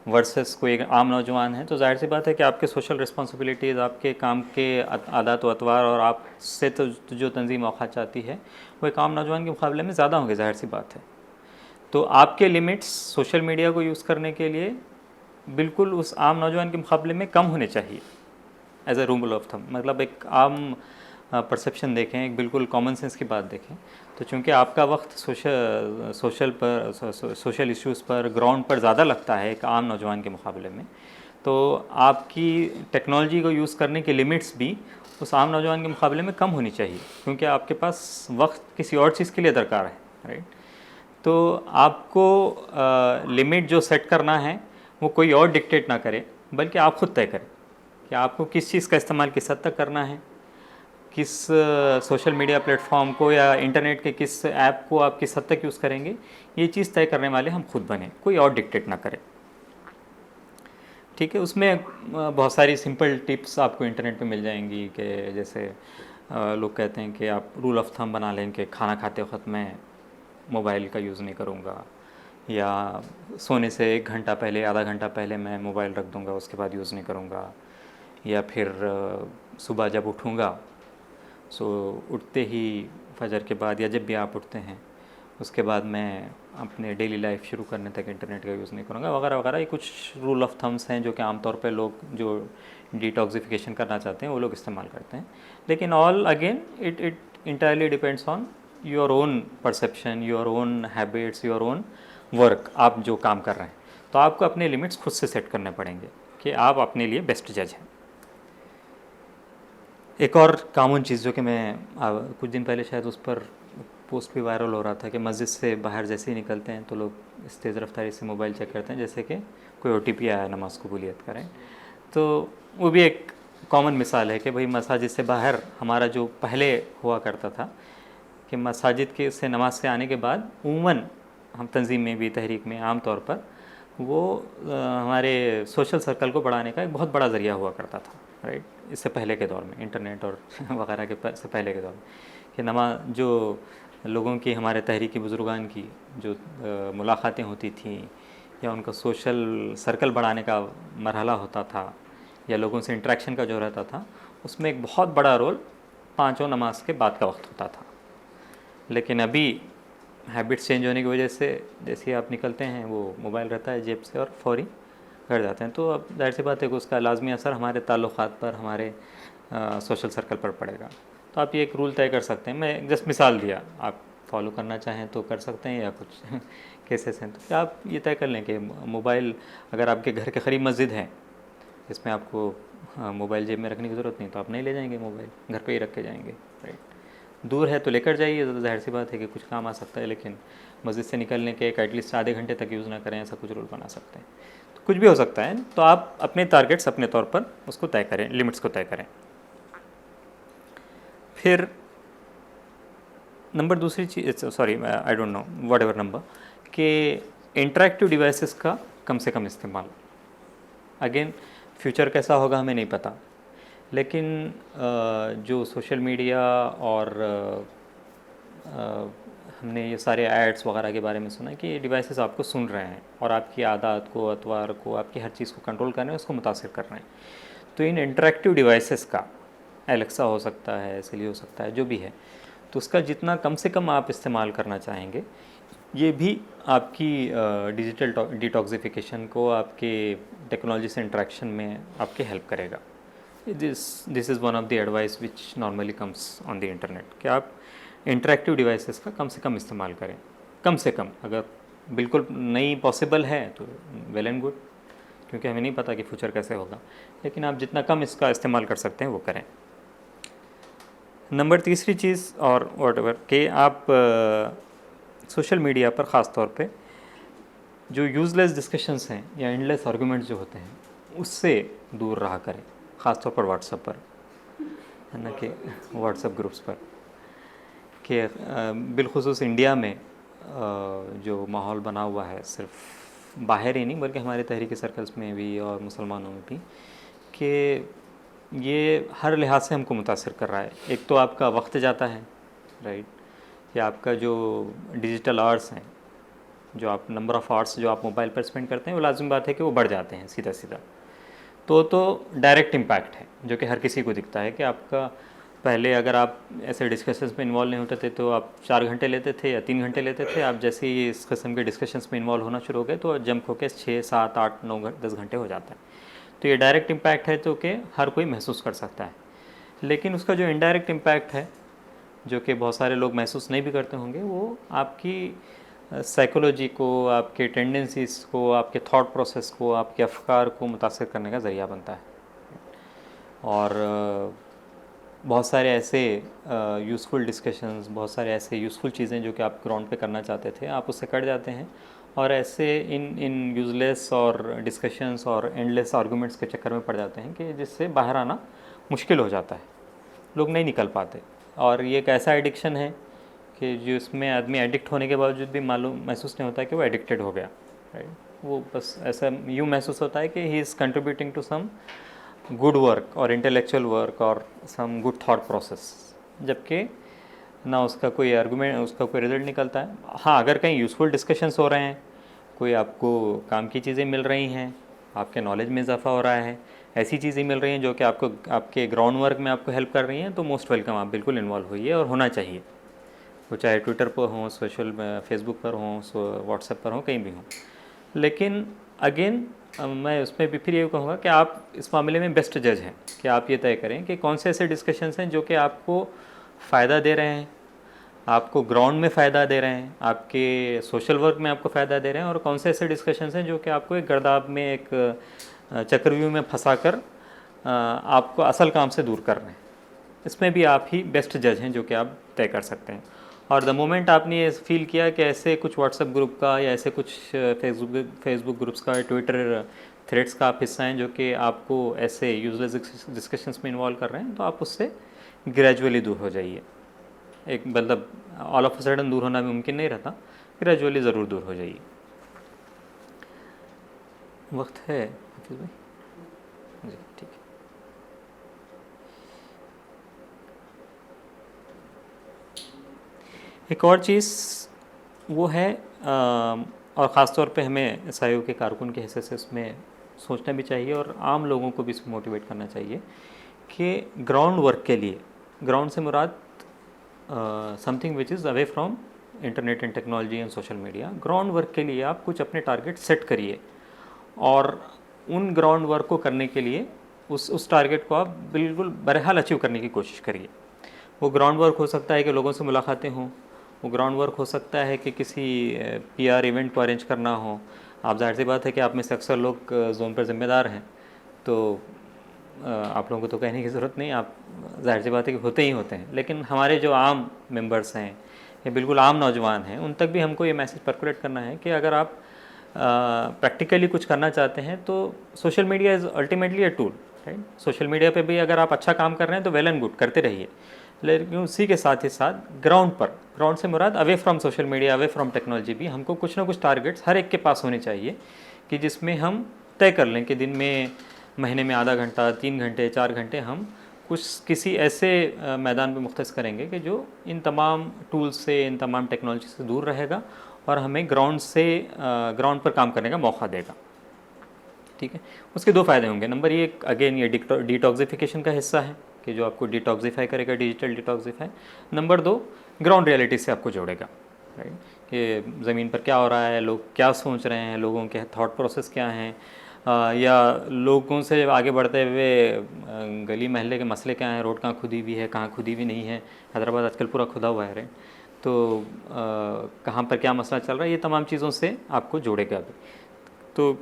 वर्सेस कोई एक आम नौजवान है, तो जाहिर सी बात है कि आपके सोशल रिस्पॉन्सिबिलिटीज़, आपके काम के आदत व अतवार और आपसे तो जो तंजीम औक़ात चाहती है वो एक आम नौजवान के मुकाबले में ज़्यादा होंगे, जाहिर सी बात है। तो आपके लिमिट्स सोशल मीडिया को यूज़ करने के लिए बिल्कुल उस आम नौजवान के मुकाबले में कम होने चाहिए, as a rule of thumb. मतलब एक आम परसेप्शन देखें, एक बिल्कुल कॉमन सेंस की बात देखें, तो चूँकि आपका वक्त सोशल इश्यूज़ पर, ग्राउंड पर ज़्यादा लगता है एक आम नौजवान के मुकाबले में, तो आपकी टेक्नोलॉजी को यूज़ करने की लिमिट्स भी उस आम नौजवान के मुकाबले में कम होनी चाहिए, क्योंकि आपके पास वक्त किसी और चीज़ के लिए दरकार है, राइट। तो आपको लिमिट जो सेट करना है वो कोई और डिक्टेट ना करे, बल्कि आप खुद तय करें कि आपको किस चीज़ का इस्तेमाल किस हद तक करना है, किस सोशल मीडिया प्लेटफॉर्म को या इंटरनेट के किस ऐप को आप किस हद तक यूज़ करेंगे। ये चीज़ तय करने वाले हम खुद बने, कोई और डिक्टेट ना करें, ठीक है। उसमें बहुत सारी सिंपल टिप्स आपको इंटरनेट पे मिल जाएंगी कि जैसे लोग कहते हैं कि आप रूल ऑफ थंब बना लें कि खाना खाते वक्त मैं मोबाइल का यूज़ नहीं करूँगा, या सोने से 1 घंटा पहले, आधा घंटा पहले मैं मोबाइल रख दूँगा, उसके बाद यूज़ नहीं करूँगा। या फिर सुबह जब उठूँगा, सो उठते ही फजर के बाद या जब भी आप उठते हैं उसके बाद मैं अपने डेली लाइफ शुरू करने तक इंटरनेट का यूज़ नहीं करूँगा, वगैरह वगैरह। ये कुछ रूल ऑफ थम्स हैं जो कि आमतौर पे लोग जो डिटॉक्सिफिकेशन करना चाहते हैं वो लोग इस्तेमाल करते हैं। लेकिन all again it entirely depends on your own perception, your own habits, your own work. आप जो काम कर रहे हैं तो आपको अपने लिमिट्स खुद से सेट करने पड़ेंगे कि आप अपने लिए बेस्ट जज हैं। एक और कॉमन चीज़ जो कि मैं कुछ दिन पहले शायद उस पर पोस्ट भी वायरल हो रहा था कि मस्जिद से बाहर जैसे ही निकलते हैं तो लोग इस तेज़ रफ्तारी से मोबाइल चेक करते हैं जैसे कि कोई OTP आया नमाज कबूलियत करें। तो वो भी एक कॉमन मिसाल है कि भाई मसाजिद से बाहर हमारा जो पहले हुआ करता था कि मसाजिद के से नमाज से आने के बाद उमूमन हम तंजीम में भी, तहरीक में आम तौर पर वो हमारे सोशल सर्कल को बढ़ाने का एक बहुत बड़ा ज़रिया हुआ करता था, राइट। इससे पहले के दौर में, इंटरनेट और वगैरह के से पहले के दौर में, कि नमाज जो लोगों की, हमारे तहरीकी बुज़ुर्गान की जो मुलाकातें होती थी या उनका सोशल सर्कल बढ़ाने का मरहला होता था या लोगों से इंटरेक्शन का जो रहता था, उसमें एक बहुत बड़ा रोल पाँचों नमाज के बाद का वक्त होता था। लेकिन अभी हैबिट्स चेंज होने की वजह से जैसे ही आप निकलते हैं वो मोबाइल रहता है जेब से और फौरी घर जाते हैं, तो अब जाहिर सी बात है कि उसका लाजमी असर हमारे ताल्लुक़ात पर, हमारे सोशल सर्कल पर पड़ेगा। तो आप ये एक रूल तय कर सकते हैं, मैं जस्ट मिसाल दिया, आप फॉलो करना चाहें तो कर सकते हैं, या कुछ केसेस हैं तो आप ये तय कर लें कि मोबाइल, अगर आपके घर के करीब मस्जिद है जिसमें आपको मोबाइल जेब में रखने की ज़रूरत नहीं, तो आप नहीं ले जाएंगे मोबाइल, घर पे ही रख के जाएंगे, राइट। दूर है तो लेकर जाइए, तो जाहिर सी बात है कि कुछ काम आ सकता है, लेकिन मस्जिद से निकलने के एक एटलीस्ट आधे घंटे तक यूज़ ना करें, ऐसा कुछ रूल बना सकते हैं। तो कुछ भी हो सकता है, तो आप अपने टारगेट्स अपने तौर पर उसको तय करें, लिमिट्स को तय करें। फिर नंबर दूसरी चीज़, sorry I don't know whatever number, कि इंटरेक्टिव डिवाइसेस का कम से कम इस्तेमाल। अगेन फ्यूचर कैसा होगा हमें नहीं पता, लेकिन जो सोशल मीडिया और हमने ये सारे एड्स वगैरह के बारे में सुना है कि ये डिवाइसेस आपको सुन रहे हैं और आपकी आदत को, अतवार को, आपकी हर चीज़ को कंट्रोल कर रहे हैं, उसको मुतासिर कर रहे हैं। तो इन इंटरेक्टिव डिवाइसेस का, एलेक्सा हो सकता है, सिरी हो सकता है, जो भी है, तो उसका जितना कम से कम आप इस्तेमाल करना चाहेंगे, ये भी आपकी डिजिटल डिटॉक्सिफिकेशन को, आपके टेक्नोलॉजी से इंटरेक्शन में आपके हेल्प करेगा। This is one of the advice which normally comes on the internet, कि आप इंटरेक्टिव डिवाइसेस का कम से कम इस्तेमाल करें। कम से कम, अगर बिल्कुल नहीं पॉसिबल है तो वेल एंड गुड, क्योंकि हमें नहीं पता कि फ्यूचर कैसे होगा, लेकिन आप जितना कम इसका इस्तेमाल कर सकते हैं वो करें। नंबर तीसरी चीज़ और व्हाटएवर कि आप सोशल मीडिया पर ख़ास तौर पे जो यूज़लेस डिस्कशंस हैं या एंडलेस आर्गूमेंट्स जो होते हैं उससे दूर रहा करें, ख़ास तौर पर व्हाट्सएप पर, है ना, कि व्हाट्सएप ग्रुप्स पर, कि बिलखुसूस इंडिया में जो माहौल बना हुआ है, सिर्फ बाहर ही नहीं बल्कि हमारे तहरीकी सर्कल्स में भी और मुसलमानों में भी, कि ये हर लिहाज से हमको मुतासिर कर रहा है। एक तो आपका वक्त जाता है, राइट, कि आपका जो डिजिटल आवर्स हैं, जो आप नंबर ऑफ़ आवर्स जो आप मोबाइल पर स्पेंड करते हैं, वो लाजिम बात है कि वो बढ़ जाते हैं सीधा सीधा। तो डायरेक्ट इम्पैक्ट है जो कि हर किसी को दिखता है कि आपका पहले अगर आप ऐसे डिस्कशंस में इन्वॉल्व नहीं होते थे तो आप 4 घंटे लेते थे या 3 घंटे लेते थे। आप जैसे ही इस किस्म के डिस्कशंस में इन्वॉल्व होना शुरू हो गए तो जंप होकर 6, 7, 8, 9, 10 घंटे हो जाता है। तो ये डायरेक्ट इम्पैक्ट है तो कि हर कोई महसूस कर सकता है। लेकिन उसका जो इनडायरेक्ट इम्पैक्ट है, जो कि बहुत सारे लोग महसूस नहीं भी करते होंगे, वो आपकी साइकोलॉजी को, आपके टेंडेंसीज़ को, आपके थॉट प्रोसेस को, आपके अफकार को मुतासर करने का ज़रिया बनता है। और बहुत सारे ऐसे यूज़फुल डिस्कशंस, बहुत सारे ऐसे यूज़फुल चीज़ें जो कि आप ग्राउंड पे करना चाहते थे, आप उससे कट जाते हैं और ऐसे इन यूज़लेस और डिस्कशंस और एंडलेस आर्गूमेंट्स के चक्कर में पड़ जाते हैं कि जिससे बाहर आना मुश्किल हो जाता है, लोग नहीं निकल पाते। और ये एक ऐसा एडिक्शन है कि जो इसमें आदमी एडिक्ट होने के बावजूद भी मालूम महसूस नहीं होता कि वो एडिक्टेड हो गया, राइट। वो बस ऐसा यूँ महसूस होता है कि he is contributing to some good work और इंटेलेक्चुअल वर्क और सम गुड थॉट प्रोसेस, जबकि ना उसका कोई आर्गूमेंट, उसका कोई रिजल्ट निकलता है। हाँ, अगर कहीं यूज़फुल डिस्कशंस हो रहे हैं, कोई आपको काम की चीज़ें मिल रही हैं, आपके नॉलेज में इजाफा हो रहा है, ऐसी चीज़ें मिल रही हैं जो कि आपको आपके ग्राउंड वर्क में आपको हेल्प कर रही हैं, तो मोस्ट वेलकम, आप बिल्कुल इन्वॉल्व होइए और होना चाहिए। वो चाहे ट्विटर पर हों, सोशल फेसबुक पर हों, व्हाट्सएप पर हों, कहीं भी हों। लेकिन अगेन मैं उसमें भी फिर ये कहूँगा कि आप इस मामले में बेस्ट जज हैं कि आप ये तय करें कि कौन से ऐसे डिस्कशंस हैं जो कि आपको फ़ायदा दे रहे हैं, आपको ग्राउंड में फ़ायदा दे रहे हैं, आपके सोशल वर्क में आपको फ़ायदा दे रहे हैं, और कौन से ऐसे डिस्कशंस हैं जो कि आपको एक गर्दाब में, एक चक्रव्यूह में फंसा कर आपको असल काम से दूर कर रहे हैं। इसमें भी आप ही बेस्ट जज हैं जो कि आप तय कर सकते हैं। और द मोमेंट आपने ये फील किया कि ऐसे कुछ व्हाट्सएप ग्रुप का या ऐसे कुछ फेसबुक ग्रुप्स का, ट्विटर थ्रेड्स का आप हिस्सा हैं जो कि आपको ऐसे यूजलेस डिस्कशंस में इन्वॉल्व कर रहे हैं, तो आप उससे ग्रेजुअली दूर हो जाइए। एक मतलब ऑल ऑफ अ सडन दूर होना भी मुमकिन नहीं रहता, ग्रेजुअली ज़रूर दूर हो जाइए। वक्त है हाफिज़ भाई जी? ठीक है। एक और चीज़ वो है और ख़ास तौर पे हमें सहयोग के कारकुन के हिस्से से उसमें सोचना भी चाहिए और आम लोगों को भी इसमें मोटिवेट करना चाहिए कि ग्राउंड वर्क के लिए, ग्राउंड से मुराद something which is away from internet and technology and social media, ground work के लिए आप कुछ अपने टारगेट सेट करिए और उन ग्राउंड वर्क को करने के लिए उस टारगेट को आप बिल्कुल बहरहाल अचीव करने की कोशिश करिए। वो ग्राउंड वर्क हो सकता है कि लोगों से मुलाकातें हों, वो ग्राउंड वर्क हो सकता है कि किसी पीआर इवेंट को अरेंज करना हो। आप जाहिर सी बात है कि आप में से अक्सर लोग जोन पर ज़िम्मेदार हैं, तो आप लोगों को तो कहने की ज़रूरत नहीं, आप जाहिर सी बात है कि होते ही होते हैं। लेकिन हमारे जो आम मेंबर्स हैं या बिल्कुल आम नौजवान हैं, उन तक भी हमको ये मैसेज पर्कुलेट करना है कि अगर आप प्रैक्टिकली कुछ करना चाहते हैं तो social media is ultimately a tool, right. Social media पे भी अगर आप अच्छा काम कर रहे हैं तो वेल एंड गुड, करते रहिए। लेकिन उसी के साथ ही साथ ग्राउंड पर, ग्राउंड से मुराद away from social media, away from technology, भी हमको कुछ ना कुछ टारगेट्स हर एक के पास होने चाहिए कि जिसमें हम तय कर लें कि दिन में, महीने में आधा घंटा, 3 घंटे, 4 घंटे हम कुछ किसी ऐसे मैदान में मुख्तस करेंगे कि जो इन तमाम टूल्स से, इन तमाम टेक्नोलॉजी से दूर रहेगा और हमें ग्राउंड पर काम करने का मौका देगा, ठीक है। उसके 2 फ़ायदे होंगे। नंबर 1, अगेन ये डिटॉक्सिफिकेशन का हिस्सा है कि जो आपको डिटॉक्सिफाई करेगा, digital detoxify. Number 2, ground reality से आपको जोड़ेगा, राइट, कि ज़मीन पर क्या हो रहा है, लोग क्या सोच रहे हैं, लोगों के थॉट प्रोसेस क्या हैं, या लोगों से आगे बढ़ते हुए गली महल्ले के मसले क्या हैं, रोड कहाँ खुदी हुई है, कहाँ खुदी हुई नहीं है। हैदराबाद आजकल पूरा खुदा हुआ है, राइट। तो कहाँ पर क्या मसला चल रहा है, ये तमाम चीज़ों से आपको जोड़ेगा अभी। तो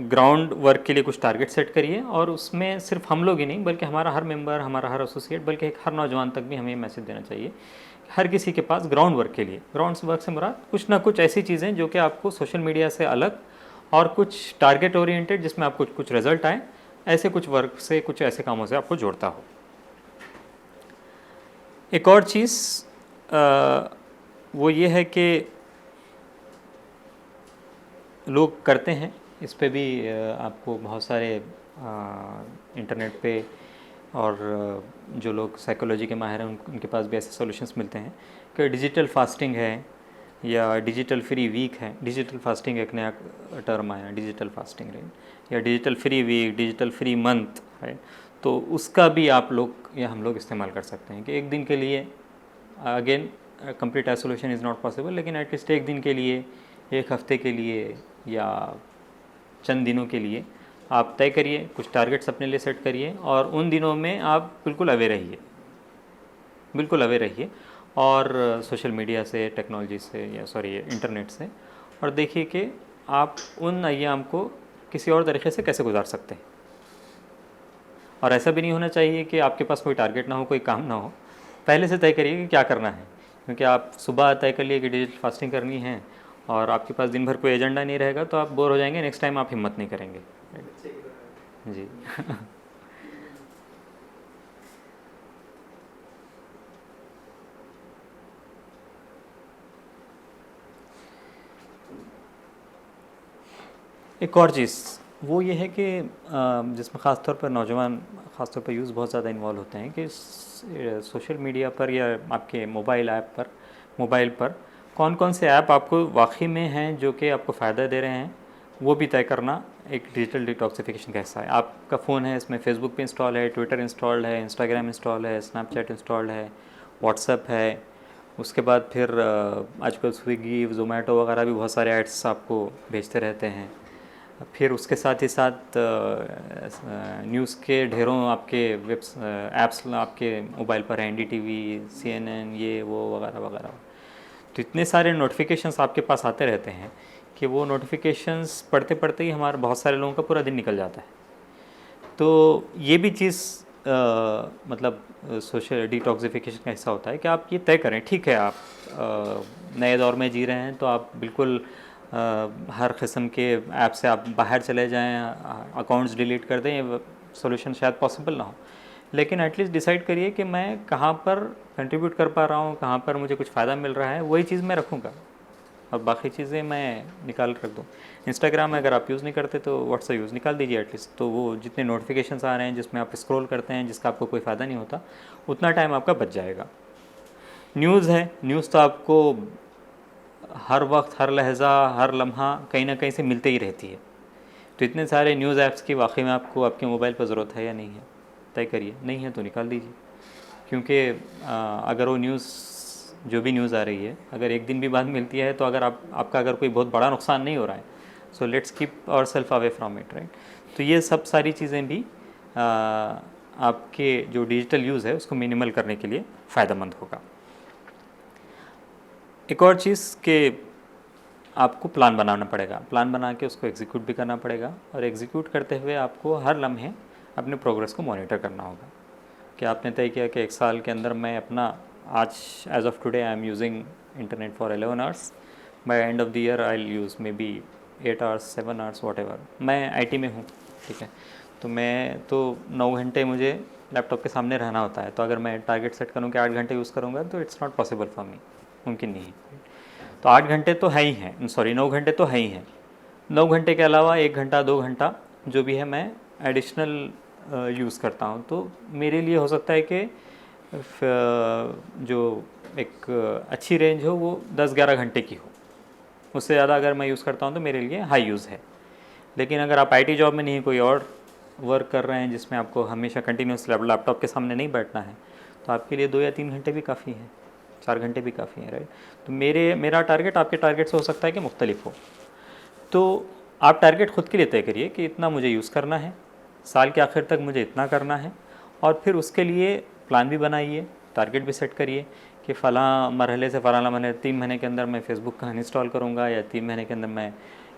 ग्राउंड वर्क के लिए कुछ टारगेट सेट करिए और उसमें सिर्फ हम लोग ही नहीं, बल्कि हमारा हर मेंबर, हमारा हर एसोसिएट, बल्कि एक हर नौजवान तक भी हमें मैसेज देना चाहिए कि हर किसी के पास ग्राउंड वर्क के लिए, ग्राउंड वर्क से मुराद कुछ ना कुछ ऐसी चीज़ें जो कि आपको सोशल मीडिया से अलग और कुछ टारगेट ओरिएंटेड, जिसमें आपको कुछ रिजल्ट आए, ऐसे कुछ वर्क से, कुछ ऐसे कामों से आपको जोड़ता हो। एक और चीज़ वो ये है कि लोग करते हैं, इस पे भी आपको बहुत सारे इंटरनेट पे और जो लोग साइकोलॉजी के माहिर हैं उनके पास भी ऐसे सॉल्यूशंस मिलते हैं कि डिजिटल फास्टिंग है या डिजिटल फ्री वीक है। डिजिटल फास्टिंग एक नया टर्म आया, डिजिटल फास्टिंग, राइट, या digital free week, digital free month है। तो उसका भी आप लोग या हम लोग इस्तेमाल कर सकते हैं कि एक दिन के लिए, again complete isolation is not possible, लेकिन एटलीस्ट एक दिन के लिए, एक हफ्ते के लिए या चंद दिनों के लिए आप तय करिए, कुछ टारगेट्स अपने लिए सेट करिए और उन दिनों में आप बिल्कुल अवे रहिए, बिल्कुल अवे रहिए और सोशल मीडिया से, टेक्नोलॉजी से या सॉरी इंटरनेट से, और देखिए कि आप उन अय्याम को किसी और तरीके से कैसे गुजार सकते हैं। और ऐसा भी नहीं होना चाहिए कि आपके पास कोई टारगेट ना हो, कोई काम ना हो, पहले से तय करिए कि क्या करना है, क्योंकि आप सुबह तय कर लिए कि डिजिटल फास्टिंग करनी है और आपके पास दिन भर कोई एजेंडा नहीं रहेगा तो आप बोर हो जाएंगे, नेक्स्ट टाइम आप हिम्मत नहीं करेंगे जी। एक और चीज़ वो ये है कि जिसमें ख़ास तौर पर नौजवान ख़ास तौर पर यूज़ बहुत ज़्यादा इन्वॉल्व होते हैं कि सोशल मीडिया पर या आपके मोबाइल पर कौन कौन से ऐप आपको वाकई में हैं जो कि आपको फ़ायदा दे रहे हैं, वो भी तय करना एक डिजिटल डिटॉक्सिफिकेशन का हिस्सा है। आपका फ़ोन है, इसमें फेसबुक भी इंस्टॉल है, ट्विटर इंस्टॉल्ड है, इंस्टाग्राम इंस्टॉल है, स्नैपचैट इंस्टॉल्ड है, व्हाट्सएप है, उसके बाद फिर आजकल स्विगी, जोमेटो वगैरह भी बहुत सारे एड्स आपको भेजते रहते हैं। फिर उसके साथ ही साथ न्यूज़ के ढेरों आपके ऐप्स आपके मोबाइल पर हैं, NDTV, CNN, ये वो वगैरह वगैरह। तो इतने सारे नोटिफिकेशंस आपके पास आते रहते हैं कि वो नोटिफिकेशंस पढ़ते पढ़ते ही हमारे बहुत सारे लोगों का पूरा दिन निकल जाता है। तो ये भी चीज़ मतलब सोशल डिटॉक्सिफिकेशन का हिस्सा होता है कि आप ये तय करें, ठीक है आप नए दौर में जी रहे हैं तो आप बिल्कुल हर किस्म के ऐप से आप बाहर चले जाएं, अकाउंट्स डिलीट कर दें, ये सोल्यूशन शायद पॉसिबल ना हो, लेकिन एटलीस्ट डिसाइड करिए कि मैं कहाँ पर कंट्रीब्यूट कर पा रहा हूँ, कहाँ पर मुझे कुछ फ़ायदा मिल रहा है, वही चीज़ मैं रखूँगा और बाकी चीज़ें मैं निकाल रख दूँ। इंस्टाग्राम अगर आप यूज़ नहीं करते तो व्हाट्सएप यूज़ निकाल दीजिए एटलीस्ट, तो वो जितने नोटिफिकेशंस आ रहे हैं जिसमें आप स्क्रॉल करते हैं जिसका आपको कोई फ़ायदा नहीं होता, उतना टाइम आपका बच जाएगा। न्यूज़ है, न्यूज़ तो आपको हर वक्त, हर लहजा, हर लम्हा कहीं ना कहीं से मिलते ही रहती है। तो इतने सारे न्यूज़ ऐप्स की वाकई में आपको आपके मोबाइल पर ज़रूरत है या नहीं है, तय करिए। नहीं है तो निकाल दीजिए, क्योंकि अगर वो न्यूज़, जो भी न्यूज़ आ रही है, अगर एक दिन भी बाद मिलती है तो अगर आपका अगर कोई बहुत बड़ा नुकसान नहीं हो रहा है, so let's keep our self away from it, right. तो ये सब सारी चीज़ें भी आपके जो डिजिटल यूज़ है उसको मिनिमल करने के लिए फ़ायदेमंद होगा। एक और चीज़ कि आपको प्लान बनाना पड़ेगा, प्लान बना के उसको एग्जीक्यूट भी करना पड़ेगा, और एग्जीक्यूट करते हुए आपको हर लम्हे अपने प्रोग्रेस को मॉनिटर करना होगा कि आपने तय किया कि 1 साल के अंदर मैं अपना, आज age of today I am using internet for 11 hours, by end of the year I will use maybe 8 hours, 7 hours, whatever. मैं IT में हूँ, ठीक है, तो मैं तो 9 घंटे मुझे लैपटॉप के सामने रहना होता है, तो अगर मैं टारगेट सेट करूँ कि 8 घंटे यूज़ करूँगा तो it's not possible for me, मुमकिन नहीं। तो 8 घंटे तो है ही हैं, सॉरी 9 घंटे तो है ही हैं। 9 घंटे के अलावा 1 घंटा 2 घंटा जो भी है मैं एडिशनल यूज़ करता हूँ, तो मेरे लिए हो सकता है कि जो एक अच्छी रेंज हो वो 10-11 घंटे की हो। उससे ज़्यादा अगर मैं यूज़ करता हूँ तो मेरे लिए हाई यूज़ है। लेकिन अगर आप IT जॉब में नहीं, कोई और वर्क कर रहे हैं जिसमें आपको हमेशा कंटिन्यूस लैपटॉप के सामने नहीं बैठना है, तो आपके लिए 2 या 3 घंटे भी काफ़ी हैं, 4 घंटे भी काफ़ी हैं, राइट। तो मेरा टारगेट आपके टारगेट से हो सकता है कि मुख्तलिफ हो। तो आप टारगेट ख़ुद के लिए तय करिए कि इतना मुझे यूज़ करना है, साल के आखिर तक मुझे इतना करना है, और फिर उसके लिए प्लान भी बनाइए, टारगेट भी सेट करिए कि फ़लाँ मरहले से फ़लाँ मरहले 3 महीने के अंदर मैं फ़ेसबुक का अनइंस्टॉल करूँगा, या 3 महीने के अंदर मैं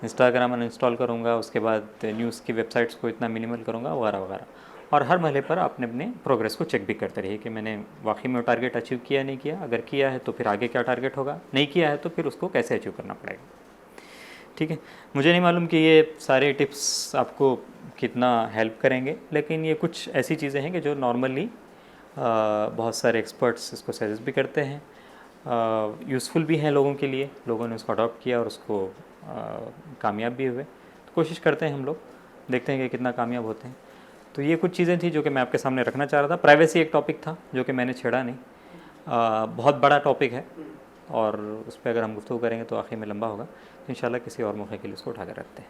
इंस्टाग्राम अनइंस्टॉल करूँगा, उसके बाद न्यूज़ की वेबसाइट्स को इतना मिनिमल करूँगा, वगैरह वगैरह। और हर मरहले पर आपने अपने प्रोग्रेस को चेक भी करते रहिए कि मैंने वाकई में टारगेट अचीव किया नहीं किया, अगर किया है तो फिर आगे क्या टारगेट होगा, नहीं किया है तो फिर उसको कैसे अचीव करना पड़ेगा, ठीक है। मुझे नहीं मालूम कि ये सारे टिप्स आपको कितना हेल्प करेंगे, लेकिन ये कुछ ऐसी चीज़ें हैं कि जो नॉर्मली बहुत सारे एक्सपर्ट्स इसको सजेस्ट भी करते हैं, यूज़फुल भी हैं लोगों के लिए, लोगों ने उसको अडॉप्ट किया और उसको कामयाब भी हुए। तो कोशिश करते हैं हम लोग, देखते हैं कि कितना कामयाब होते हैं। तो ये कुछ चीज़ें थी जो कि मैं आपके सामने रखना चाह रहा था। प्राइवेसी एक टॉपिक था जो कि मैंने छेड़ा नहीं, बहुत बड़ा टॉपिक है और उस पर अगर हम गुफ्तगू करेंगे तो आखिर में लंबा होगा, तो इंशाल्लाह किसी और मौके के लिए उसको उठा कर रखते हैं।